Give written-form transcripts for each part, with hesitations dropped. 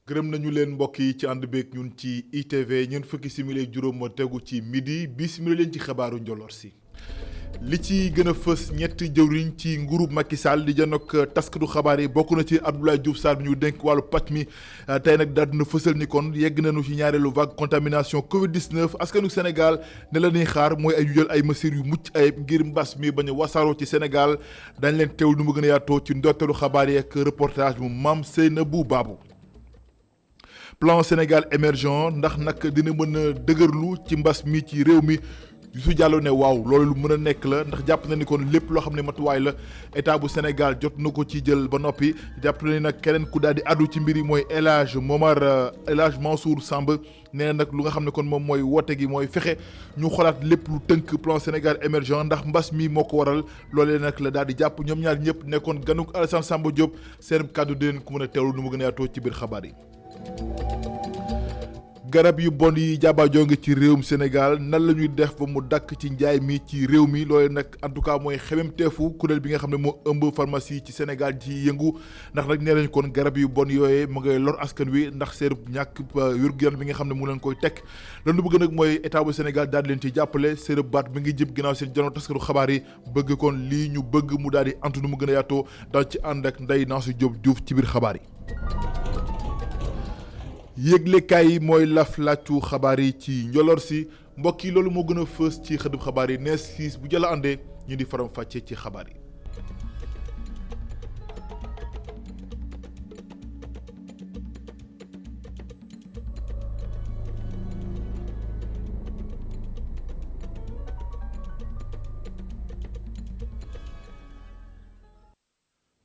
gërëm nañu leen mbokk yi ci ànd beeg ñun ci ITV ñeent fukki simili ak juróom moo tegu ci midi bismillah leen ci xabaaru njoloor si li ci gën a fës ñetti jëwriñ ci nguurub Macky Sall di janook taskatu xabaar yi bokk na ci Abdoulaye Diouf Sarr bi ñu dénk wàllu pàcc mi tey nag daal dina fësal ni kon yegg nañu ci ñaareelu vague contamination Covid 19 askanu Sénégal ne la ñuy xaar mooy ay yu jël ay mesures yu mucc ayib ngir mbas mi bañ a wasaaroo ci Sénégal dañ leen teewul nu mu gën a yaatoo ci ndorteelu xabaar yi ak reportage bu Mame Seynabou Babou. Plan Sénégal émergent ndax nag dina mën a dëgërlu ci mbas mi ci réew mi su jàlloo ne waaw loolu lu mën a nekk la ndax jàpp na ni kon lépp loo xam ne matuwaay la état bu Sénégal jot na ko ci jël ba noppi jàpp na ni nag keneen ku daal di addu ci mbir yi mooy El Hadj Mansour Samb nee na nag lu nga xam ne kon moom mooy woote gi mooy fexe ñu xolaat lépp lu tënk Plan Sénégal émergent ndax mbas mi moo ko waral loolee nag la daal di jàpp ñoom ñaar ñëpp nekkoon ganuk Alassane Samba Diop seen kàddu di leen ku mën a teewlu nu mu gën a yaatoo ci biir xabaar yi. garab yu bon yi jaabajoo ngi ci réewum Sénégal nan la ñuy def ba mu dakk ci njaay mi ci réew mi loolu nag en tout cas mooy xememteefu kuréel bi nga xam ne moo ëmb pharmacie ci Sénégal ci yëngu ndax nag nee nañ kon garab yu bon yooyee mu ngay lor askan wi ndax seen ñàkk wér-gu-yaram bi nga xam ne mu leen koy teg loolu bëgg nag mooy état bu Sénégal daal di leen ci jàppale seen baat mi ngi jëm ginnaaw seen janoo taskatu xabaar yi bëgg kon lii ñu bëgg mu daal di antu nu mu gën a yaatoo daal ci ànd ak Ndeye Nancy Diop Diouf ci biir xabaar yi. yëglekaay yi mooy laf làccu xabaar yi ci njoloor si mbokk yi loolu moo gën a fës ci xëdub xabaar yi nees siis bu jëla àndee ñu di faram fàcce ci xabaar yi.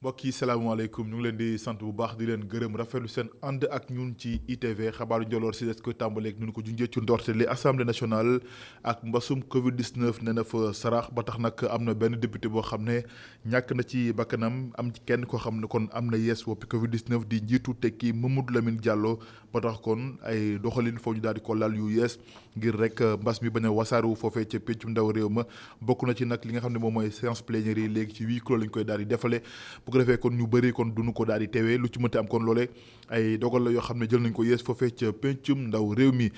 mbokk yi salaamaaleykum ñu ngi leen di sant bu baax di leen gërëm rafetlu seen ànd ak ñun ci ITV xabaaru njoloor si des koy tàmbaleeg nu ko junjee ci ndorte li assemblée nationale ak mbasum Covid 19 ne na fa sarax ba tax nag am na benn député boo xam ne ñàkk na ci bakkanam am ci kenn koo xam ne kon am na yees woppi Covid 19 di njiitu tekki Mamadou Lamine Diallo ba tax kon ay doxalin foo ñu daal di ko lal yu yees ngir rek mbas mi bañ a wasaaru foofee ca péccum ndaw réew ma bokk na ci nag li nga xam ne moom mooy séance plénière yi léegi ci huis clos lañ koy daal di defale bu ko defee kon ñu bëri kon duñu ko daal di teewee lu ci mënti am kon loole ay dogal la yoo xam ne jël nañ ko yees foofee ca pencum ndaw réew mi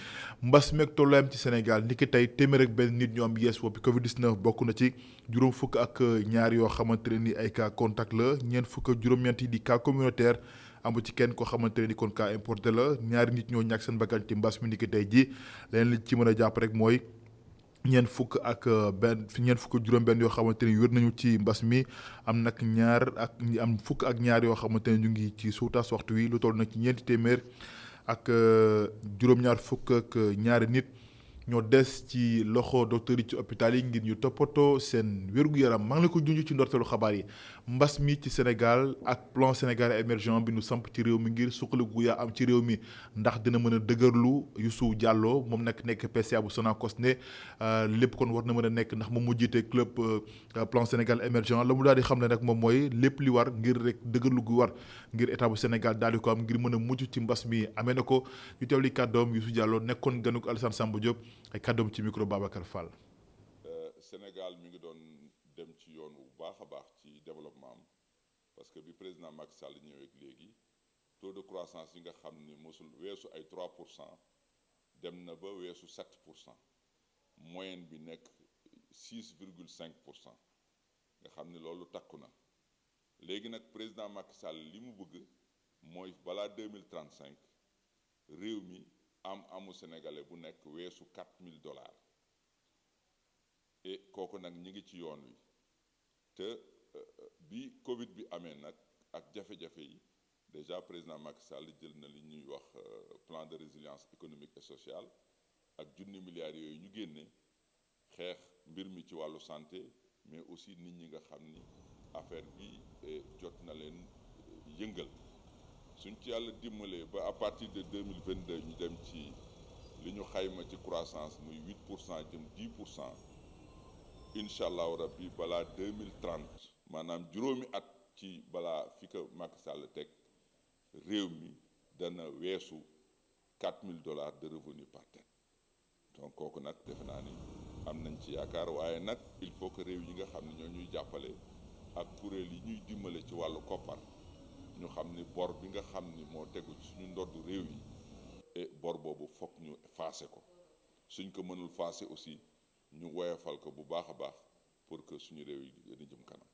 mbas meeg tolluwaayam ci Sénégal ni ki tey téeméer ak benn nit ñu am yees woppi Covid 19 bokk na ci juróom fukk ak ñaar yoo xamante ne ni ay cas contact la ñeent fukk ak juróom-ñeent yi di cas communautaire amu ci kenn koo xamante ne ni kon cas importé la ñaari nit ñoo ñàkk seen bakkan ci mbas mi ni ki tey ji leneen li ci mën a jàpp rek mooy ñeent fukk ak juróom-benn yoo xamante ni wér nañu ci mbas mi am nag am fukk ak ñaar yoo xamante ne ñu ngi ci suutaas waxtu wi lu toll nag ci ñeenti téeméer ak juróom-ñaar fukk ak ñaari nit ñoo des ci loxo docteur yi ci hôpital yi ngir ñu toppatoo seen wér-gu-yaram maa ngi la ko junj ci ndorteelu xabaar yi mbas mi ci Sénégal ak plan Sénégal émergent bi nu samp ci réew mi ngir suqaliku yaa am ci réew mi ndax dina mën a dëgërlu Youssou Diallo moom nag nekk PCA bu Sonacos ne lépp kon war na mën a nekk ndax moom mu jiite club plan Sénégal émergent la mu daal di xam ne nag moom mooy lépp li war ngir rek dëgërlu gu war ngir état bu Sénégal daal di ko am ngir mën a mucc ci mbas mi amee na ko ñu teewli kàddoom Youssou Diallo nekkoon ganuk Alassane Samba Diop ay kàddoom ci micro Babacar Fall. Sénégal mi ngi doon dem ci yoon bu baax a baax ci développement am parce que bi président Macky Sall ñëwee léegi taux de croissance yi nga xam ni mosul weesu ay 3% dem na ba weesu 7% moyenne bi nekk 6,5% nga xam ni loolu takku na léegi nag président Macky Sall li mu bëgg mooy balaa 2035 réew mi amu sénégalais bu nekk weesu $4000 et kooku nag ñi ngi ci yoon wi te bi Covid bi amee nag ak jafe-jafe yi déjà président Macky Sall jël na li ñuy wax plan de résilience économique et sociale ak junni milliards yooyu ñu génne xeex mbir mi ci wàllu santé mais aussi nit ñi nga xam ni affaire bi jot na leen yëngal suñ ci yàlla dimbalee ba à partir de 2022 ñu dem ci li ñu xayma ci croissance muy 8% jëm 10% incha allahu rabbi balaa 2030 maanaam juróomi at ci balaa fi ko Macky Sall teg réew mi dana weesu $4000 de revenu par tête donc kooku nag defe naa ni am nañ ci yaakaar waaye nag il faut que réew yi nga xam ne ñoo ñuy jàppale ak kuréel yi ñuy dimbale ci wàllu koppar ñu xam ni bor bi nga xam ni moo tegu ci suñu ndodd réew yi et bor boobu foog ñu faase ko suñ ko mënul faase aussi ñu woyofal ko bu baax a baax pour que suñu réew yi gën a jëm kanam.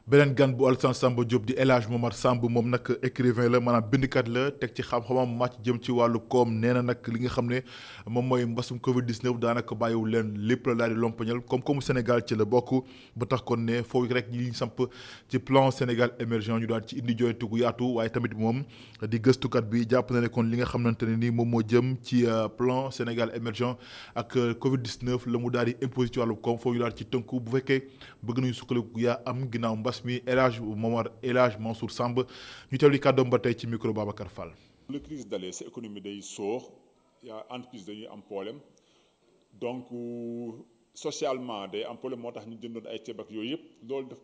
beneen gan bu Alassane Samba Diop di El Hadj Momar Samb moom nag écrivain la maanaam bindkat la teg ci xam-xamam màcc jëm ci wàllu koom nee na nag li nga xam ne moom mooy mbasum Covid 19 daanaka bàyyiwul leen lépp la daal di lompañal comme Sénégal ci la bokk ba tax kon ne foofu rek ñi samp ci plan Sénégal émergent ñu daal ci indi joytu gu yaatu waaye tamit moom di gëstukat bi jàpp na ne kon li nga xamante ne ni moom moo jëm ci plan Sénégal émergent ak Covid 19 la mu daal di imposé ci wàllu koom foofu ñu daal ci tënku bu fekkee bëgg nañu sukkaliku yaa am ginnaaw mbas mi El Hadj Mansour Samb ñu teewlu kàddoom ba tey ci micro Babacar Fall. le crise dalee sa économie day soox yaa entreprise dañuy am problème donc socialement day am problème moo tax ñu jëndoon ay ceeb ak yooyu yëpp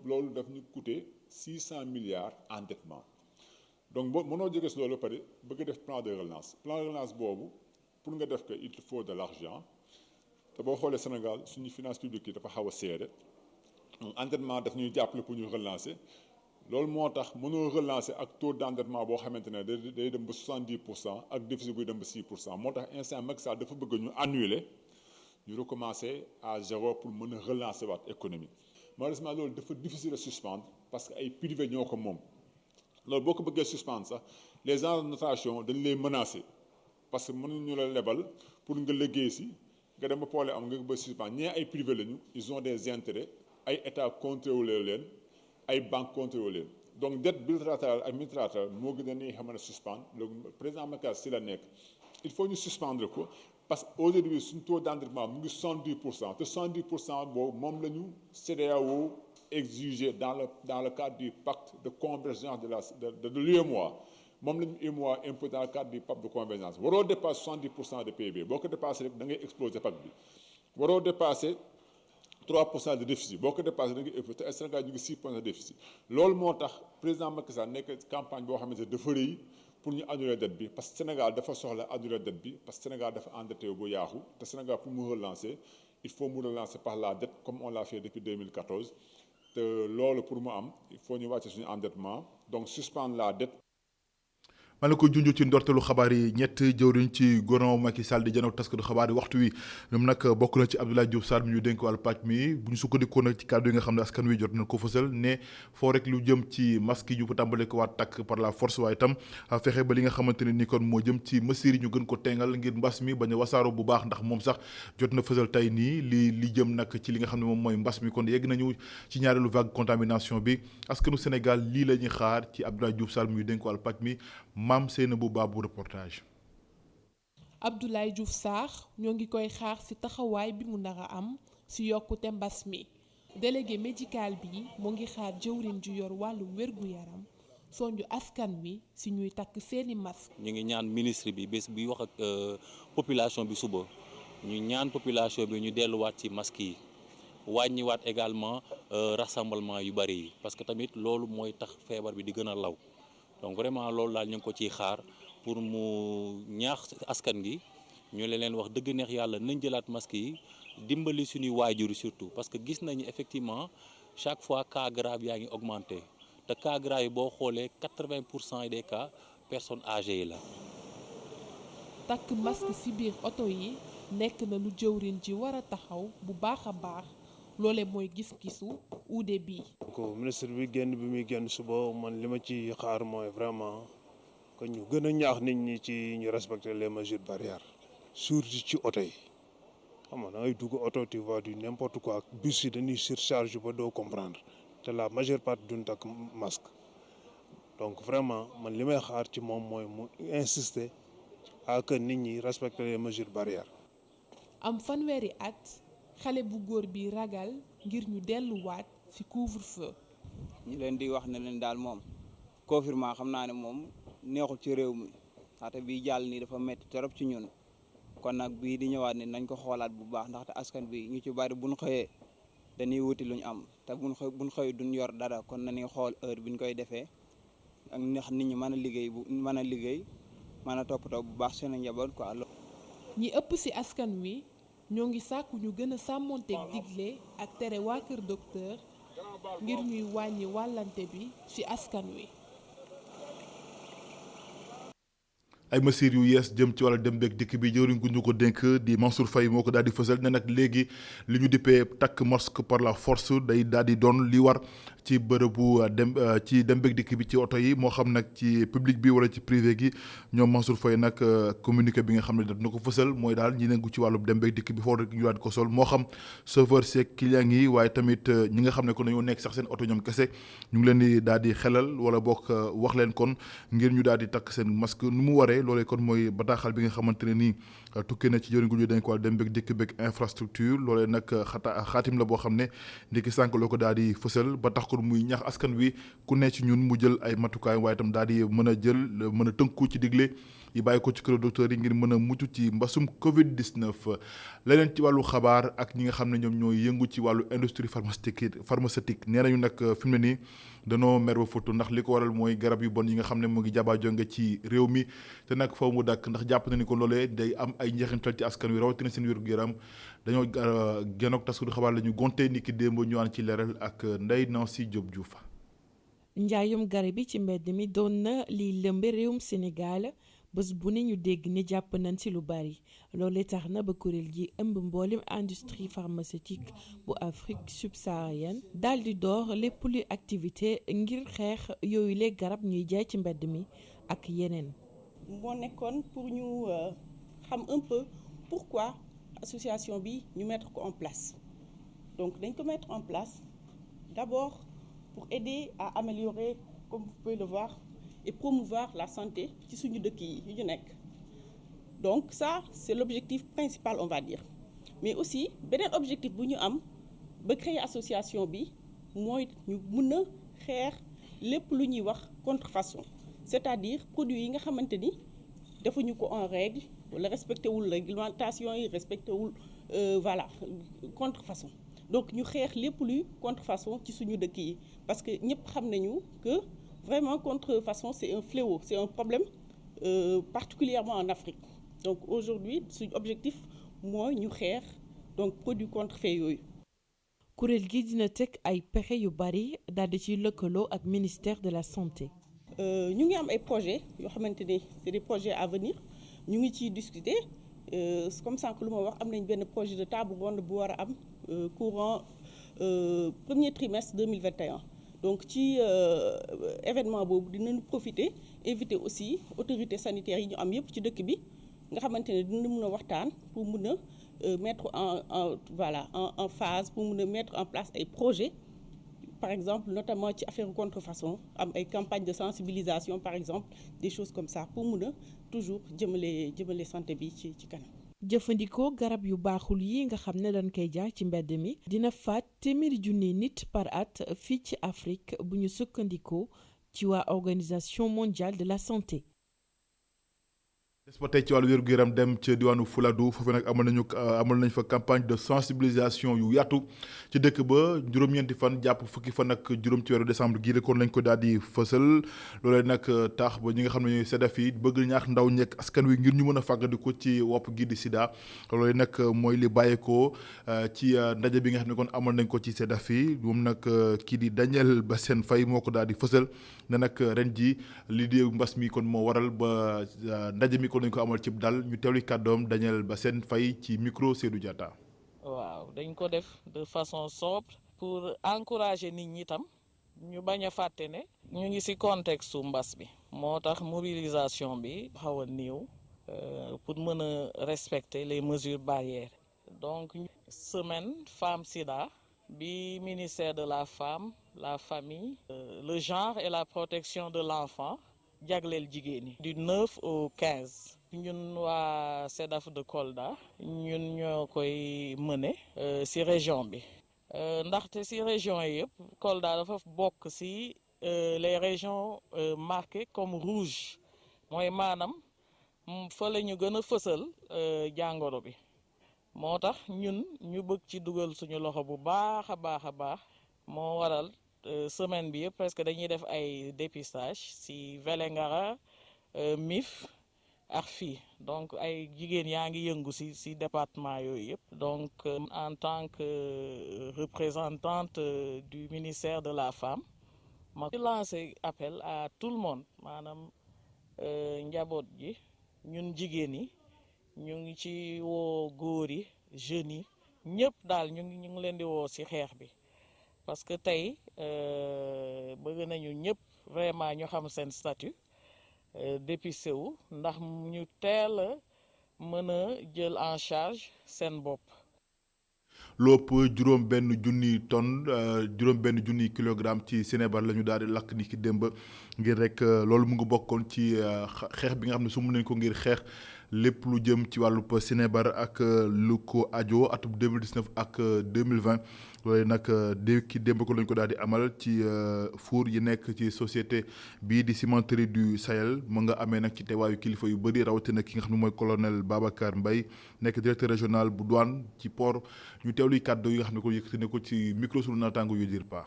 loolu daf ñu coûter 600 milliards endettement donc boo mënoo jógee si loolu ba pare bëgg def plan de relance boobu pour nga def ko il faut de l'argent te boo xoolee Sénégal suñu finance publique yi dafa xaw a seere endettement daf ñuy jàppale pour ñu relancer loolu moo tax mënoo relancer ak taux d'endettement boo xamante ne day dem ba 70% ak déficit buy dem ba 6% moo tax instant Macky Sall dafa bëgg ñu annuler ñu recommencer à zéro pour mën a relancer waat économie malheureusement loolu dafa difficile à suspendre parce que ay privé ñoo ko moom loolu boo ko bëggee suspendre sax les agents de notation dañ lay menacer parce que mënuñu la lebal pour nga liggéey si nga dem ba problème am nga ba suspendre ñee ay privé lañu ils ont des intérêts ay état contrôlé leen ay banque contrôlé leen donc dette bilatérale ak multilatérale moo gën a nii xam ne suspendre le président Macky Sall si la nekk il faut ñu suspendre ko parce que aujourd'hui suñu taux d'endettement mu ngi 70% te 70% boobu moom la ñu CEDEAO exigé dans le cadre du pacte de convergence de l'UEMOA moom la ñu UEMOA imposé dans le cadre du pacte de convergence waroo dépasser 70% de PIB boo ko dépassé rek da ngay exploser pacte bi waroo dépasser 3% de déficit boo ko dépassé da nga ëpp te Sénégal ñu ngi 6% de déficit loolu moo tax président Macky Sall nekk campagne boo xamante ne dafa rëy pour ñu annuler dette bi parce que Sénégal dafa soxla annuler dette bi parce que Sénégal dafa endetté bu yaaxu te Sénégal pour mu relancer il faut mu relancer par la dette comme on l'a fait depuis 2014 te loolu pour mu am il faut ñu wàcce suñu endettement donc suspendre la dette. man la ko junj ci ndorteelu xabaar yi ñett jëwriñ ci gouvernement Macky Sall di janook taskatu xabaar yi waxtu wi ñoom nag bokk na ci Abdoulaye Diouf Sarr mi ñu dénk wàllu pàcc mi bu ñu sukkandikoo nag ci kàddu yi nga xam ne askan wi jot nañ ko fësal ne foo rek lu jëm ci masque yi ñu ko tàmbale ko waat takk par la force waaye itam fexe ba li nga xamante ne ni kon moo jëm ci mesures yi ñu gën ko tengal ngir mbas mi bañ a wasaaro bu baax ndax moom sax jot na fësal tey nii li jëm nag ci li nga xam ne moom mooy mbas mi kon yegg nañu ci ñaareelu vague contamination bi askanu Sénégal lii la ñuy xaar ci Abdoulaye Diouf Sarr mi ñu dénk wàllu pàcc mi maam Seynabou bu reportage. Abdoulaye Diouf Sarr ñoo ngi koy xaar ci taxawaay bi mu nar a am ci yokkute mbas mi délégué médical bi mu ngi xaar jëwriñ ju yor wàllu wér-gu-yaram sonju askan wi ci ñuy takk seeni masque. ñu ngi ñaan ministre bi bés bi wax ak population bi suba ñu ñaan population bi ñu delluwaat ci masque yi wàññiwaat également rassemblement yu bari yi parce que tamit loolu mooy tax feebar bi di gën a law donc vraiment loolu daal ñu ngi ko ciy xaar. pour mu ñaax askan gi ñu leen wax dëgg neex yàlla nañ jëlaat masque yi dimbali suñuy waajur surtout parce que gis nañu effectivement chaque fois cas grave yaa ngi augmenté te cas grave yi boo xoolee 80% des cas personnes âgées yi la. takk masque ci biir oto yi nekk na lu jëwriñ ji war a taxaw bu baax a baax loole mooy gis-gisu uude bi. donc ministre bi génn bi muy génn suba man li ma ci xaar mooy vraiment. kon ñu gën a ñaax nit ñi ci ñu respecter les mesures barrières surtout ci oto yi xam nga da ngay dugg oto tu vois du n'importe quoi bus yi dañuy surcharge ba doo comprendre te la majeure partie duñ takk masque donc vraiment man li may xaar ci moom mooy mu insister à que nit ñi respecter les mesures barrières. am fanweeri at xale bu góor bi ragal ngir ñu delluwaat ci couvre-feu. ñu leen di wax ne leen daal moom confinement xam naa ne moom. neexul ci réew mi ndaxte bii jàll nii dafa metti torop ci ñun kon nag bii di ñëwaat ni nañ ko xoolaat bu baax ndaxte askan bi ñu ci bari buñ xëyee dañuy wuti luñ am te buñ xëy duñ yor dara kon nañuy xool heure biñ koy defee ak ndax nit ñi mën a liggéey mën a toppatoo bu baax seen njaboot quoi. ñi ëpp ci askan wi ñoo ngi sàkku ñu gën a sàmmonteeg digle ak tere waa kër docteur ngir ñuy wàññi wàllante bi ci askan wi. ay mesures yu yees jëm ci wàllu dem beeg dikk bi jëwriñ gu ñu ko dénk di Mansour Faye moo ko daal di fësal ne nag léegi li ñu dippee takk masque par la force day daal di doon li war ci bërëbu ci dem beeg dikk bi ci oto yi moo xam nag ci public bi wala ci privé gi ñoom Mansour Faye nag communiqué bi nga xam ne daf na ko fësal mooy daal ñi nengu ci wàllu dem beeg dikk bi foofu rek ñu daal di ko sol moo xam chauffeur seeg client yi waaye tamit ñi nga xam ne ko dañoo nekk sax seen oto ñoom kese ñu ngi leen di daal di xelal wala bokk wax leen kon ngir ñu daal di takk seen masque nu mu waree loolee kon mooy bataaxal bi nga xamante ne nii tukkee na ci jëriñ gu ñu dénk wàllu dem beeg dikk beeg infrastructure loolee nag xaatim la boo xam ne ndiki sànq loo ko daal di fësal ba tax ko muy ñax askan wi ku ne ci ñun mu jël ay matukaay waaye itam daal di mën a mën a tënku ci digle yi bàyyi ko ci kër docteur yi ngir mën a mucc ci mbasum Covid 19. leneen ci wàllu xabaar ak ñi nga xam ne ñoom ñooy yëngu ci wàllu industrie pharmaceutique nee nañu nag fi mu ne nii danoo mer ba futu ndax li ko waral mooy garab yu bon yi nga xam ne mu ngi jaba jonge ci réew mi te nag faw mu dàkk ndax jàpp na ni ko loolee day am ay njeexintal ci askan wi rawatina seen wér-gu-yaram dañoo genoog taskatu xabaar la ñu gonte ni ki démb ñu ànd ci leeral ak Ndeye Nancy Diop Diouf. njaayum garab yi ci mbedd mi doon na liy lëmbe réewum Sénégal bés bu ne ñu dégg ne jàpp nañ ci lu bari loolee tax na ba kuréel gi ëmb mboolem industrie pharmaceutique bu Afrique subsaharienne daal di door lépp luy activité ngir xeex yooyu le garab ñuy jaay ci mbedd mi ak yeneen. moo nekkoon pour ñu xam un peu pourquoi association bi ñu mettre ko en place donc dañ ko mettre en place d'abord pour aider à améliorer, comme vous pouvez le voir, et promouvoir la santé ci suñu dëkk yi ñu nekk. Donc ça c'est l'objectif principal, on va dire. Mais aussi beneen objectif bu ñu am ba créer association bi mooy ñu mën a xeex lépp lu ñuy wax contrefaçon, c'est-à-dire produits yi nga xamante ni defuñu ko en règle wala respecté wul réglementation yi respecté wul voilà contrefaçon. Donc ñu xeex lépp luy contrefaçon ci suñu dëkk yi parce que ñëpp xam nañu que vraiment contrefaçon c'est un fléau, c'est un problème particulièrement en Afrique. Donc aujourd'hui suñu objectif mooy ñu xeex donc produit contrefait yooyu. kuréel gi dina teg ay pexe yu bari daal di ci lëkkaloo ak ministère de la santé. ñu ngi am ay projets yoo xamante ni c'est des projets à venir ñu ngi ciy discuter comme sànq lu ma wax am nañ benn projet de table ronde bu war a am courant premier trimestre 2021. Donc ci événement boobu dinañu profiter inviter aussi autorités sanitaires yi ñu am yépp ci dëkk bi nga xamante ne dina mën a waxtaan pour mën a mettre en phase pour mën a mettre en place ay projets par exemple notamment ci affaire contrefaçon am ay campagnes de sensibilisation par exemple des choses comme ça pour mën a toujours jëmale santé bi ci kanam. jëfandikoo garab yu baaxul yi nga xam ne dañ koy jaay ci mbedd mi dina faat téeméeri junni nit par at fii ci Afrique bu ñu sukkandikoo ci waa organisation mondiale de la santé. des ba tey ci wàllu wér-gu-yaram dem ca diwaanu Fuladu foofu nag amal nañ fa campagne de sensibilisation yu yaatu ci dëkk ba juróom-ñeenti fan jàpp fukki fan ak juróom ci weeru décembre gii kon lañ ko daal di fësal loolee nag tax ba ñi nga xam ne ñooy SEDAF yi bëgg ñaax ndaw ñekk askan wi ngir ñu mën a fàggandiku ci wopp gii di sida loolee nag mooy li bàyyeekoo ci ndaje bi nga xam ne kon amal nañ ko ci SEDAF yi moom nag kii di Daniel Bassène Faye moo ko daal di fësal ne nag ren ji li di mbas mi kon moo waral ba ndaje mi dañ ko amal ci dal ñu teewli kàddoom Daniel Bassène Faye ci micro Seydou Diatta. waaw dañ ko def de façon sobre pour encourager nit ñi tam ñu bañ a fàtte ne ñu ngi ci contexte su mbas bi moo tax mobilisation bi xaw a néew pour mën a respecter les mesures barrières donc semaine femme sida bi ministère de la femme la famille le genre et la protection de l'enfant jagleel jigéen ñi du 9 au 15 ñun waa SEDAF de Kolda ñun ñoo koy mëne ci région bi ndaxte ci région yi yëpp Kolda dafa bokk ci les régions marquées comme rouge mooy maanaam fa la ñu gën a fësal jàngoro bi moo tax ñun ñu bëgg ci dugal suñu loxo bu baax a baax moo waral semaine bi yëpp presque dañuy def ay dépistage ci Vélingara Mif ak fii donc ay jigéen yaa ngi yëngu ci département yooyu yëpp donc en tant que représentante du ministère de la femme ma lancé appel à tout le monde maanaam njaboot ji ñun jigéen yi ñu ngi ci woo góor yi jeunes yi ñëpp daal ñu ngi leen di woo ci xeex bi parce que tey bëgg nañu ñëpp vraiment ñu xam seen statut dépisté wu ndax ñu teel a mën a jël en charge seen bopp. lépp juróom-benn junniy tonne juróom-benn junniy kilogramme ci Sénébar la ñu daal di lakk ni ki démb ngir rek loolu mu ngi bokkoon ci xeex bi nga xam ne su mun nañ ko ngir xeex lépp lu jëm ci wàllub Sénébar ak lu ko ajo atum 2019 ak 2020 loolu nag ki démb ko lañ ko daal di amal ci four yi nekk ci société bii di cimenterie du Sahel mu nga amee nag ci teewaayu kilifa yu bëri rawatina ki nga xam ne mooy colonel Babacar Mbaye nekk directeur régional bu douane ci port ñu teewluy kàddu yi nga xam ne ko yëkkati ne ko ci micro sunu naataango yu dir pa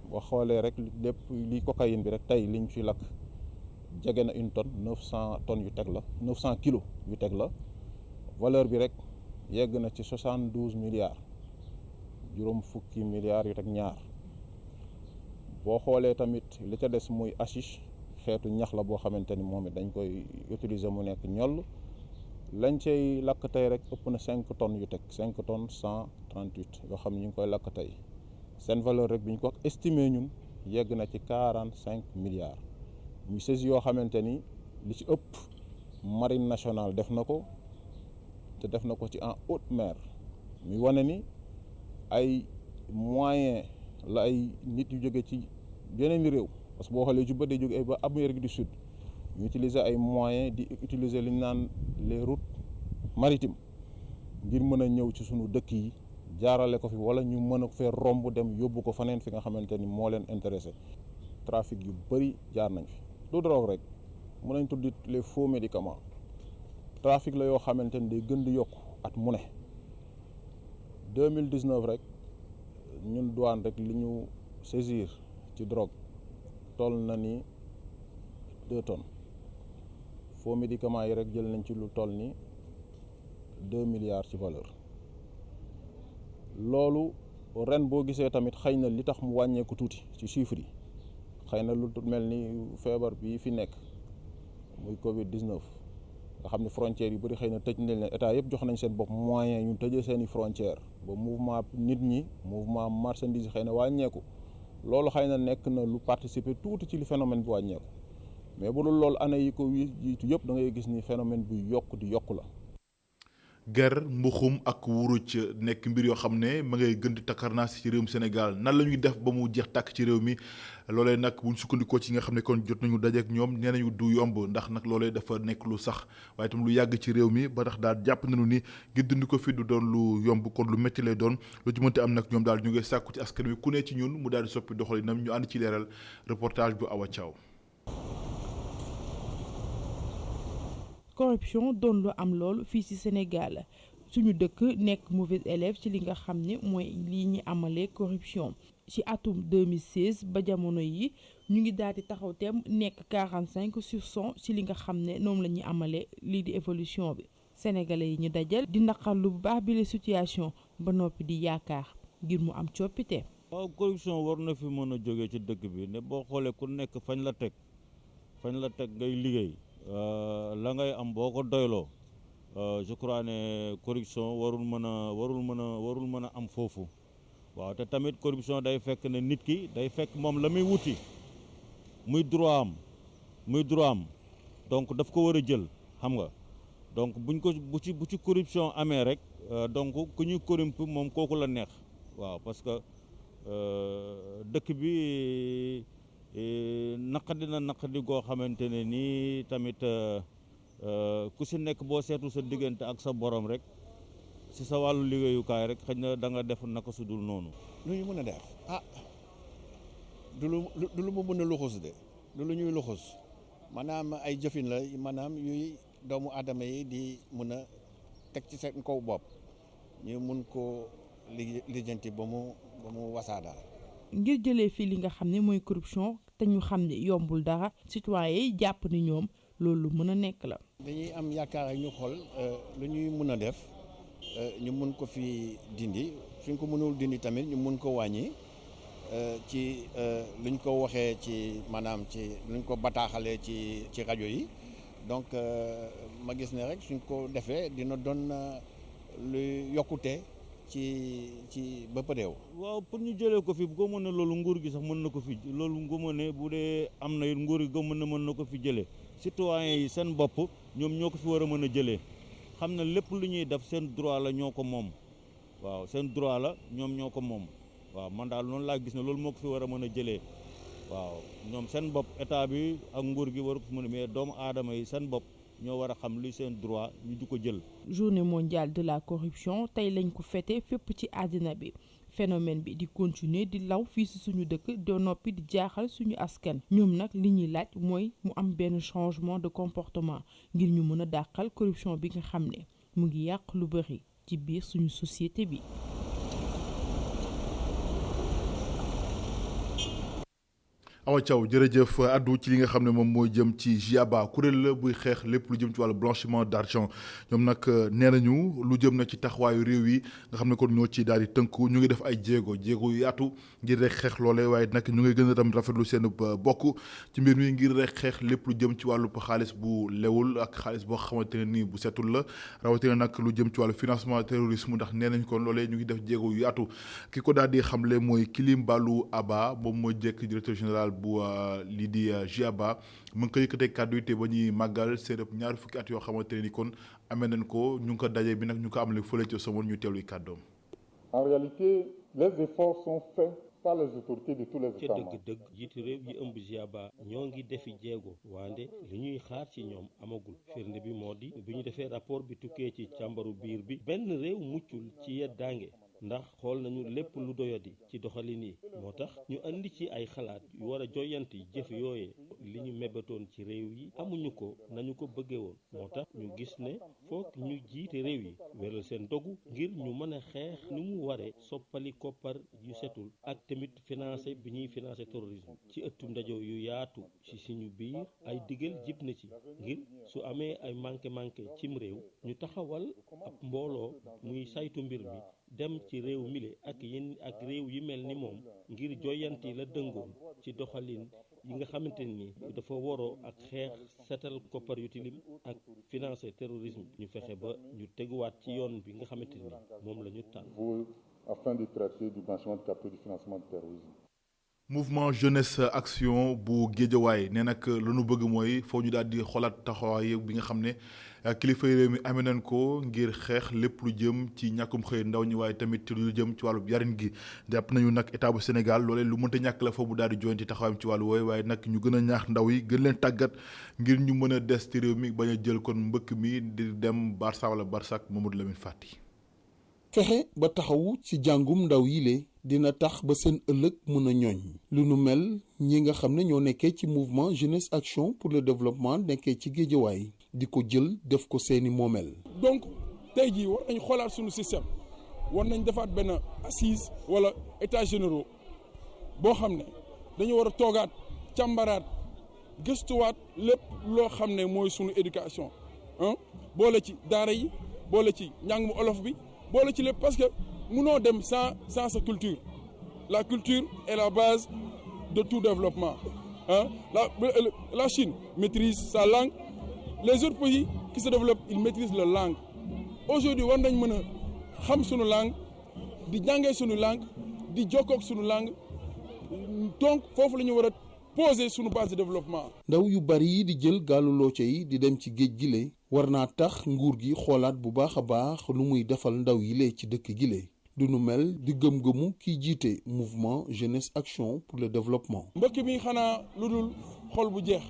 boo xoolee rek lépp li cocaïne bi rek tey liñ fi lakk jege na 1 tonne 900 tonnes yu teg la 900 kilos yu teg la valeur bi rek yegg na ci 72 milliards juróom fukki milliards yu teg ñaar boo xoolee tamit li ca des muy hashish xeetu ñax la boo xamante ni moom it dañ koy utiliser mu nekk ñoll lañ cay lakk tey rek ëpp na 5 tonnes yu teg 5 tonnes 138 yoo xam ne ñu ngi koy lakk tey seen valeur rek bi ñu ko estimé ñun yegg na ci 45 milliards ñu saisi yoo xamante ni li ci ëpp marine nationale def na ko te def na ko ci en haute mer muy wane ni ay moyens la ay nit yu jóge ci yeneen réew parce que boo xoolee ju bëri jóge ba Amérique du Sud ñu utiliser ay moyens di utiliser li ñu naan les routes maritimes ngir mën a ñëw ci sunu dëkk yi jaarale ko fi wala ñu mën a fee romb dem yóbbu ko faneen fi nga xamante ni moo leen intéressé trafic yu bëri jaar nañ fi du drogue rek mën nañ tudd les faux médicaments trafic la yoo xamante ni day gën di yokk at mu ne 2019 rek ñun douane rek li ñu saisir ci drogue toll na ni 2 tonnes faux médicaments yi rek jël nañ ci lu toll ni 2 milliards ci valeur loolu ren boo gisee tamit xëy na li tax mu wàññeeku tuuti ci chiffres yi xëy na lu mel ni feebar bi fi nekk muy Covid 19 nga xam ne frontières yu bëri xëy na tëj nañ leen état yëpp jox nañ seen bopp moyen ñu tëjee seen i frontières ba mouvement nit ñi mouvement marchandise xëy na wàññeeku loolu xëy na nekk na lu participer tuuti ci li phénomène bi wàññeeku mais bu dul loolu année yi ko jiitu yëpp da ngay gis ni phénomène buy yokk di yokku la. ger mbuxum ak wuruc nekk mbir yoo xam ne ma ngay gën di takkarnaas ci réewum Sénégal nan la ñuy def ba mu jeex tàkk ci réew mi loolee nag buñ sukkandikoo ci nga xam ne kon jot nañu dajeek ñoom nee nañu du yomb ndax nag loolee dafa nekk lu sax waaye itam lu yàgg ci réew mi ba tax daal jàpp nañu ni ngir dindi ko fi du doon lu yomb kon lu métti lay doon lu ci mënti am nag ñoom daal ñu ngi sàkku ci askan wi ku ne ci ñun mu daal di soppi doxalinam ñu ànd ci leeral reportage bu Awa Thiaw. corruption doon lu am lool fii ci Sénégal suñu dëkk nekk mauvais élève ci li nga xam ne mooy lii ñi amalee corruption ci atum 2016 ba jamono yi ñu ngi daal di taxaw tem nekk 45% ci li nga xam ne noonu la ñuy amalee lii di évolution bi sénégalais yi ñu dajal di naqarlu bu baax bi la situation ba noppi di yaakaar ngir mu am coppite. waaw corruption war na fi mën a jógee ci dëkk bi ne boo xoolee ku nekk fañ la teg ngay liggéey. la ngay am boo ko doyloo je crois ne corruption warul mën a am foofu waaw te tamit corruption day fekk ne nit ki day fekk moom la muy wuti muy droit am donc daf ko war a jël xam nga donc bu ci corruption amee rek donc ku ñuy corrompu moom kooku la neex waaw parce que dëkk bi naqadi goo xamante ne nii tamit ku si nekk boo seetu sa diggante ak sa borom rek si sa wàllu liggéeyukaay rek xëy na da nga def naka su dul noonu. lu ñu mën a def du lu mu mën a luxus de du lu ñuy luxus maanaam ay jëfin la maanaam yuy doomu aadama yi di mën a teg ci seen kaw bopp ñu mun ko lijjanti ba mu wasaadaal. ngir jëlee fii li nga xam ne mooy corruption te ñu xam ne yombul dara citoyen yi jàpp ni ñoom loolu mën a nekk la. dañuy am yaakaar ak ñu xool lu ñuy mën a def ñu mun ko fi dindi suñ ko mënul dindi tamit ñu mun ko wàññi ci luñ ko waxee ci maanaam ci luñ ko bataaxalee ci rajo yi donc ma gis ne rek suñ ko defee dina doon lu yokkute ci bépp réew. waaw pour ñu jëlee ko fi bu ko mën ne loolu nguur gi sax mën na ko fi loolu nga mën ne bu dee am na it nguur gi mën na ko fi jëlee citoyens yi seen bopp ñoom ñoo ko fi war a mën a jëlee xam ne lépp lu ñuy def seen droit la ñoo ko moom waaw seen droit la ñoom ñoo ko moom waaw man daal noonu laa gis ne loolu moo ko fi war a mën a jëlee waaw ñoom seen bopp état bi ak nguur gi war ko fi mën a mais doomu aadama yi seen bopp ñoo war a xam luy seen droit ñu di ko jël. journée mondiale de la corruption tey lañ ko fêté fépp ci àddina bi phénomène bi di continuer di law fii si suñu dëkk doo noppi di jaaxal suñu askan ñoom nag li ñuy laaj mooy mu am benn changement de comportement ngir ñu mën a dàqal corruption bi nga xam ne mu ngi yàq lu bari ci biir suñu société bi. Awa Thiaw jërëjëf addu ci li nga xam ne moom mooy jëm ci GIABA kuréel la buy xeex lépp lu jëm ci wàllu blanchiment d'argent ñoom nag nee nañu lu jëm na ci taxawaayu réew yi nga xam ne kon ñoo ci daal di tënku ñu ngi def ay jéego yu yaatu ngir rek xeex loole waaye nag ñu ngi gën a tam rafetlu seen bokk ci mbir mi ngir rek xeex lépp lu jëm ci wàllu xaalis bu lewul ak xaalis boo xamante ne nii bu setul la rawatina nag lu jëm ci wàllu financement terrorisme ndax nee nañ kon loolee ñu ngi def jéego yu yaatu ki ko daal di xamle mooy Kilimbalou Abba moom mooy jekk directeur général bu lii di GIABA mu ngi ko yëkkatee kàddu yi te ba ñuy màggal seen ñaari fukki at yoo xamante ne ni kon amee nañ ko ñu ngi ko daje bi nag ñu ko amalee fële ca Somone ñu teewlu kàddoom. En réalité, les efforts sont faits par les autorités de tous les États membres. ca dëgg-dëgg jiitu réew yi ëmb GIABA ñoo ngi defi jéego wande li ñuy xaar ci ñoom amagul firnde bi moo di bi ñu defee rapport bi tukkee ci càmbaru biir bi benn réew muccul ci yeddaange ndax xool nañu lépp lu doyadi ci doxalin yi moo tax ñu andi ci ay xalaat yu war a joyanti jëf yooyee li ñu mébatoon ci réew yi amuñu ko nañu ko bëggee woon moo tax ñu gis ne foog ñu jiite réew yi wéral seen dogu ngir ñu mën a xeex ni mu waree soppali koppar yu setul ak tamit financé bi ñuy financé terrorisme ci ëttu ndajo yu yaatu ci suñu biir ay digal jib na ci ngir su amee ay manqué cim réew ñu taxawal ab mbooloo muy saytu mbir mi dem ci réew mile ak réew yi mel ni moom ngir joyanti la dëngoon ci doxalin yi nga xamante ni dafa waroo ak xeex setal koppar yu tilim ak financer terrorisme ñu fexe ba ñu teguwaat ci yoon bi nga xamante ni moom la ñu tànn. Afin de traiter du blanchiment de capitaux du financement du terrorisme. mouvement jeunesse action bu Géejawaay nee nag lu nu bëgg mooy foo ñu daal di xoolaat taxawaay bi nga xam ne kilifa réew mi amee nañ ko ngir xeex lépp lu jëm ci ñàkkum xëy ndaw ñi waaye tamit lu jëm ci wàllu yarin gi jàpp nañu nag état bu Sénégal loolee lu mënta ñàkk la foofu mu daal di jointi taxawaayam ci wàllu wooyu waaye nag ñu gën a ñaax ndaw yi gën leen tàggat ngir ñu mën a des ci réew mi bañ a jël kon mbëkk mi di dem Barça wala Barsak Mamadou Lamine Fati. fexe ba taxawu ci jàngum ndaw yi le dina tax ba seen ëllëg mën a ñooñ lu nu mel ñi nga xam ne ñoo nekkee ci mouvement jeunesse action pour le développement nekkee ci Géejawaay di ko jël def ko seeni moomeel. donc tey jii war nañ xoolaat suñu système war nañ defaat benn assise wala états généraux boo xam ne dañu war a toogaat càmbaraat gëstuwaat lépp loo xam ne mooy suñu éducation boole ci daara yi boole ci njàng mu olof bi boole ci lépp parce que munoo dem sans sa culture la culture est la base de tout développement la Chine maîtrise sa langue les autres pays qui se développent ils maîtrisent leur langue aujourd'hui war nañ mën a xam sunu langue di jàngee sunu langue di jokkook sunu langue donc foofu la ñu war a poser sunu base de développement. ndaw yu bari yi di jël gaalu looce yi di dem ci géej gile war naa tax nguur gi xoolaat bu baax a baax lu muy defal ndaw yi lee ci dëkk gile du nu mel di gëm-gëmu kiy jiite mouvement jeunesse action pour le développement. mbëkk mi xanaa lu dul xol bu jeex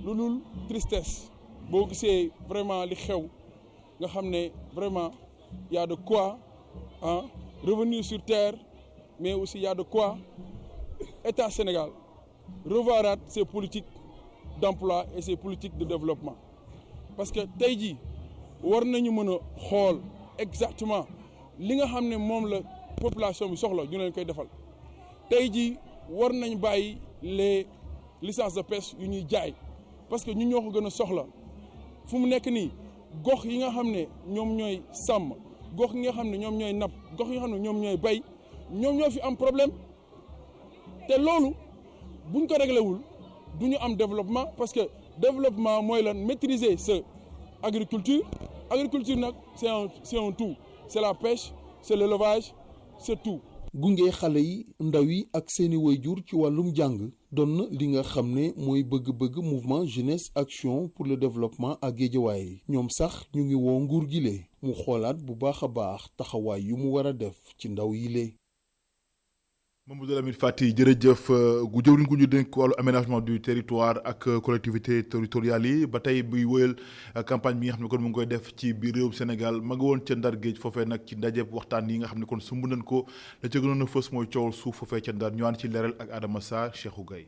lu dul tristesse boo gisee vraiment li xew nga xam ne vraiment y a de quoi revenir sur terre mais aussi y a de quoi État Sénégal revoiraat ses politiques d'emploi et ses politiques de développement parce que tey jii war nañu mën a xool exactement li nga xam ne moom la population bi soxla ñu leen koy defal tey jii war nañ bàyyi les licences de pêche yu ñuy jaay parce que ñun ñoo ko gën a soxla fu mu nekk nii gox yi nga xam ne ñoom ñooy sàmm gox yi nga xam ne ñoom ñooy napp gox yi nga xam ne ñoom ñooy bay ñoom ñoo fi am problème te loolu buñ ko réglé wul du ñu am développement parce que développement mooy lan maîtriser sa agriculture nag c'est un tout c'est la pêche c'est l'élevage c'est tout. gunge xale yi ndaw yi ak seeni waajur ci wàllum jàng doon na li nga xam ne mooy bëgg-bëgg mouvement jeunesse action pour le développement ak Guédiawaye ñoom sax ñu ngi woo nguur gi le mu xoolaat bu baax a baax taxawaay yu mu war a def ci ndaw yi le. Mamadou Lamine Fati jërëjëf gu jëwriñ gu ñu dénk wàllu aménagement du territoire ak collectivité territoriales yi ba tey buy wëyal campagne bi nga xam ne kon mu ngi koy def ci biir réewum Sénégal ma nga woon ca Ndar Géej foofee nag ci ndaje waxtaan yi nga xam ne kon sumb nañ ko la ca gënoon a fës mooy coowal suuf foofee ca Ndar ñu ànd ci leeral ak Adama Sarr Cheikhou Gaye.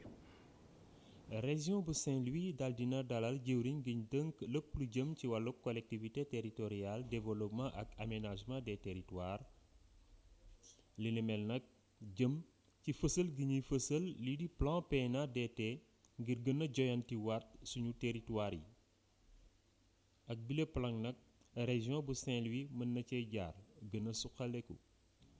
région bu Saint-Louis daal dina dalal jëwriñ gi ñu dënk lépp lu jëm ci wàllu collectivité territoriale développement ak aménagement des territoires li ni mel nag jëm ci fësal gi ñuy fësal lii di plan PNADT ngir gën a joyantiwaat suñu territoire yi ak bile plan nag région bu Saint-Louis mën na cee jaar gën a suqaleku.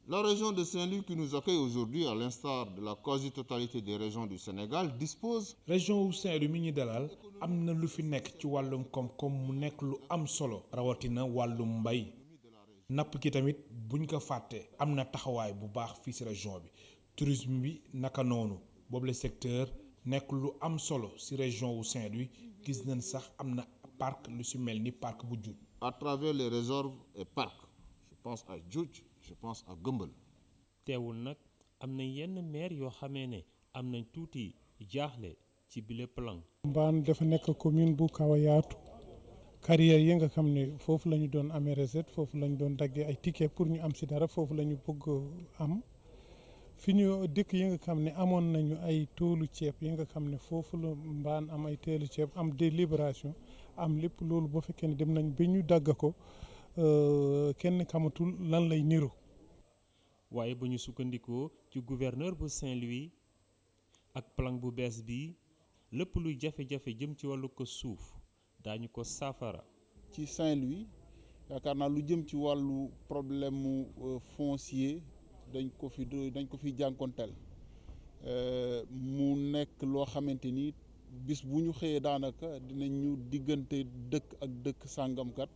La région de Saint-Louis qui nous accueille aujourd'hui, à l'instar de la quasi-totalité des régions du Sénégal, dispose. région wu Saint-Louis mi ñu dalal am na lu fi nekk ci wàllum koom-koom mu nekk lu am solo rawatina wàllum mbay napp ki tamit buñ ko fàtte am na taxawaay bu baax fii ci région bi tourisme bi naka noonu boobu le secteur nekk lu am solo ci région wu Saint-Louis gis nañ sax am na parc lu ci mel ni parc bu Djoudj. À travers les réserves et parcs, je pense à Djoudj, je pense à Gëmbël. teewul nag am na yenn maire yoo xamee ne am nañ tuuti jaaxle ci bile plan. Mbaan dafa nekk commune bu kaw a yaatu carrière yi nga xam ne foofu la ñu doon amee recette foofu la ñu doon daggee ay ticket pour ñu am ci dara foofu la ñu bëgg am fi ñu dëkk yi nga xam ne amoon nañu ay toolu ceeb yi nga xam ne foofu la Mbaan am ay teelu ceeb am délibération am lépp loolu boo fekkee ne dem nañ ba ñu dagg ko kenn xamatul lan lay niru. waaye bu ñu sukkandikoo ci gouverneur bu Saint-Louis ak plan bu bees bi lépp luy jafe-jafe jëm ci wàllu ko suuf daañu ko saafara. ci Saint-Louis yaakaar naa lu jëm ci wàllu problème mu foncier dañ ko fi jànkonteel mu nekk loo xamante ni bis bu ñu xëyee daanaka dinañ ñu diggante dëkk ak dëkk sàngamkat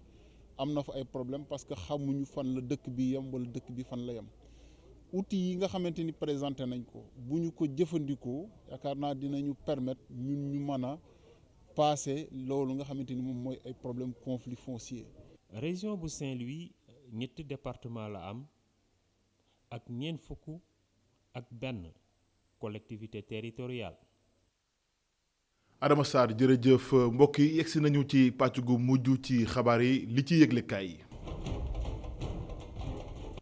am na fa ay problème parce que xamuñu fan la dëkk bi yem wala dëkk bi fan la yem outils yi nga xamante ni présenté nañ ko bu ñu ko jëfandikoo yaakaar naa dinañu permettre ñun ñu mën a passer loolu nga xamante ni moom mooy ay problème conflit foncier. région bu Saint-Louis ñetti département la am ak ñeent fukk ak benn collectivité territoriale. Adama Sarr jërëjëf mbokk yi yegsi nañu ci pàcc gu mujj ci xabaar yi li ci yëglekaay yi.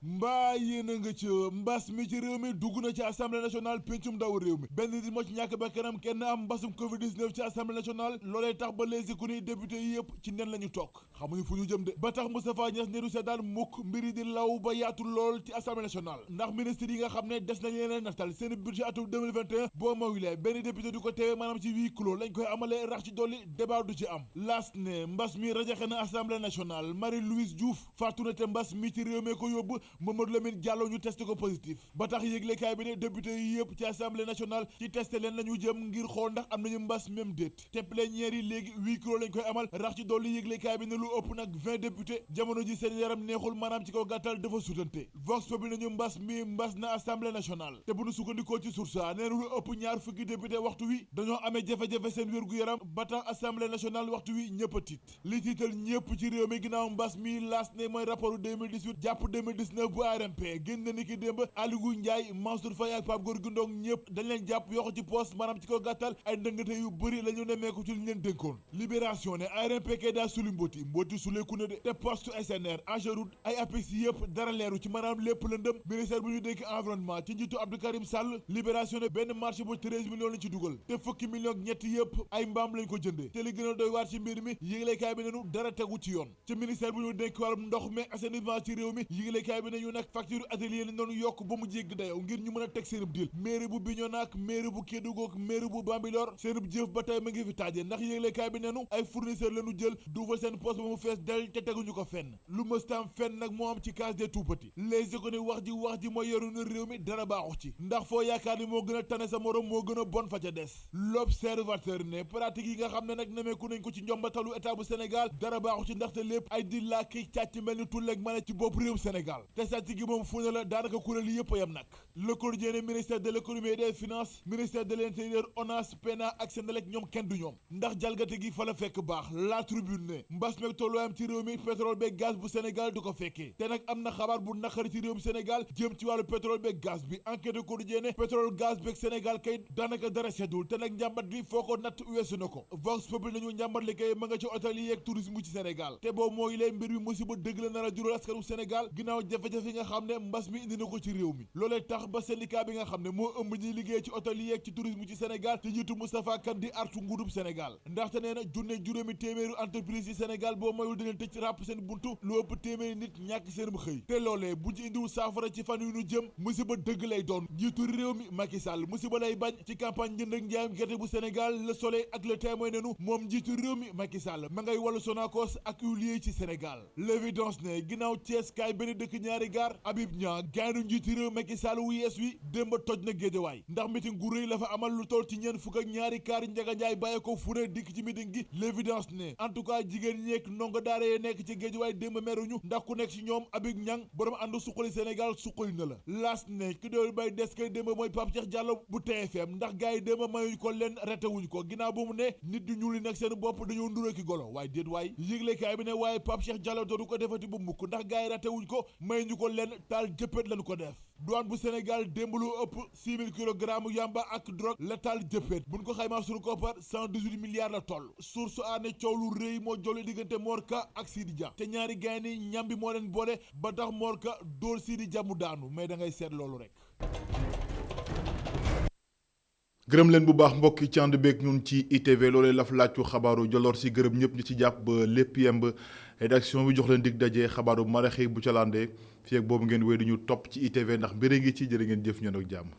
mbaa yéen a nga ca mbas mi ci réew mi dugg na ci assemblée nationale pencum ndaw réew mi benn nit moo ci ñàkk bakkanam kenn am mbasum covid 19 ci assemblée nationale loolee tax ba les économies député yi yëpp ci nen la ñu toog xamuñu fu ñu jëm de ba tax Moustapha Niasse ne du seetaan mukk mbiri di law ba yaatu lool ci assemblée nationale ndax ministre yi nga xam ne des nañ leen natal seen budget atum 2021 boo mawulee benn député du ko teewee maanaam ci huis clos lañ koy amalee rax ci dolli débat du ci am laas ne mbas mi rajaxe na assemblée nationale Marie-Louise Diouf faatu na te mbas mi ci réew mi ko yóbbu Mamadou Lamine Diallo ñu testé ko positif ba tax yëglekaay bi ne député yi yëpp ci assemblée nationale ci testé leen lañu jëm ngir xool ndax am nañu mbas même déet te plénière yi léegi huis clos lañ koy amal rax ci dolli yëglekaay bi ne lu ëpp nag 20 députés jamono ji seen yaram neexul maanaam ci kaw gàttal dafa sutante vox populi nañu mbas mi mbas na assemblée nationale te bu nu sukkandikoo ci source nee lu ëpp ñaar fukki député waxtu wi dañoo amee jafe-jafe seen wér-gu-yaram ba tax assemblée nationale waxtu wi ñëpp a tiit li tiital ñëpp ci réew mi ginnaaw mbas mi laas ne mooy rapport 2018 jàpp 2019 bu ARMP génn na ni ki démb Aliou Ndiaye Mansour Faye ak Pape Gorgui Ndong ñëpp dañ leen jàpp yoxu ci poste maanaam ci ko gàttal ay ndëngate yu bëri la ñu nemmeeku ci li ñu leen dénkoon libération ne ARMP kay daa suli mbooti suleeku na de te poste SNR Ageroute ay APEX yëpp dara leeru ci maanaam lépp lëndëm ministère bu ñu dénk environnement ci njiitu Abdou Karim Sall libération ne benn marché bu 13 millions lañ ci dugal te fukki millions ak ñett yëpp ay mbaam lañ ko jëndee te li gën a doy waar ci mbir mi yëglekaay bi nenu dara tegu ci yoon ci ministère bu ñu dénk wàllum ndox mi assainissement ci réew mi yëglekaay bi ne nañu nag facture atelier li noonu yokk ba mu jégg dayoo ngir ñu mën a teg seenub deal mairie bu Bignona ak mairie bu Kédougou ak mairie bu Bambilor seenub jëf ba tey ma ngi fi taaje ndax yéeglekaay bi nenu ay fournisseur lañu jël duufal seen poste ba mu fees del te teguñu ko fenn lu mëstaam fenn nag moo am ci case des tout-petits les économies wax ji mooy yorunu réew mi dara baaxu ci ndax foo yaakaar ni moo gën a tane sa morom moo gën a bon fa ca des l'observateur ne pratique yi nga xam ne nag nemeeku nañ ko ci njombatalu état bu Sénégal dara baaxu ci ndaxte lépp ay di laa kiy càcc mel ni tulleeg mane ci bopp réew Sénégal te sàcc gi moom fu ne la daanaka kuréel yi yëpp a yem nag Le Quotidien ministère de l'économie et des finances ministère de l'intérieur ONAS PENA ak Senelec ñoom kenn du ñoom ndax jalgate gi fa la fekk baax la tribune ne mbas meeg tolluwaayam ci réew mi pétrole beeg gaz bu Sénégal du ko fekkee te nag am na xabaar bu naqari ci réewum Sénégal jëm ci wàllu pétrole beeg gaz bi enquête Quotidien ne pétrole gaz beeg Sénégal kay daanaka dara seddul te nag njàmbat gi foo ko natt weesu na ko Vox Populi nañu njàmbat li kay ma nga ci hôtel yi yeeg tourisme ci Sénégal te boobu mooy lay mbir mi musiba dëgg la nar a jural askanu Sénégal ginnaaw jafe-jafe yi nga xam ne mbas mi indi na ko ci réew mi loolee tax ba syndicat bi nga xam ne moo ëmb ñi liggéey ci hôtel yi yeeg ci tourisme ci Sénégal te jiitu Moustapha Kane di artu nguurub Sénégal ndaxte nee na junne juróomi téeméeru entreprise yi Sénégal boo mayul dinañ tëj ràpp seen buntu lu ëpp téeméeri nit ñàkk seenum xëy te loolee bu ci indiwul saafara ci fan yu ñu jëm musiba dëgg lay doon jiitu réew mi Macky Sall musiba lay bañ ci campagne njënd ak njaayam gerte bu Sénégal Le Soleil ak Le Témoin nenu moom njiitu réew mi Macky Sall ma ngay wàllu Sonacos ak huiliers ci Sénégal L'Évidence ne ginnaaw Thiès kaay benn dëkk ñaari gaar Habib Niang gaanu njiitu réew Macky Sall wu yees wi démb toj na Géejawaay ndax meeting gu rëy la fa amal lu toll ci ñeent fukk ak ñaari kaar Njaga Njaay bàyyi ko fu ne dikk ci meeting gi L'Évidence ne en tout cas jigéen ñeek ndongo daara yee nekk ci Géejawaay démb meruñu ndax ku nekk ci ñoom Habib Niang borom ànd suqali Sénégal suqali na la laas ne ki doolu bay des kay démb mooy Pape Cheikh Diallo bu TFM ndax gars yi démb mayuñ ko leen retewuñ ko ginnaaw ba mu ne nit du ñuul yi nag seen bopp dañoo ndura ki golo waaye déet waay yëglekaay bi ne waaye Pape Cheikh Diallo doodu ko defati bu mukk ndax gars yi retewuñ ko mayuñu ko leen taal jëppët lañu ko def douane bu Sénégal démb lu ëpp 6000 kilogrammes yamba ak drogue la taal jëppët buñ ko xaymaa suñu koppar 118 milliards la toll source aane coow lu rëy moo jolli diggante Morka ak Sidi Dia te ñaari gaay ni ñambi moo leen boole ba tax Morka dóor Sidi Dia mu daanu mais da ngay seet loolu rek gërëm leen bu baax mbokk yi ci ànd beeg ñun ci ITV loolee laf laajtu xabaaru joloor si gërëm ñëpp ñu ci jàpp ba lépp yemb rédaction bi jox leen dig daje xabaaru maraxi bu ca landee fii ak boobu ngeen wéy di ñu topp ci ITV ndax mbir ngi ci jërë ngeen jëf ñoon ak jàmm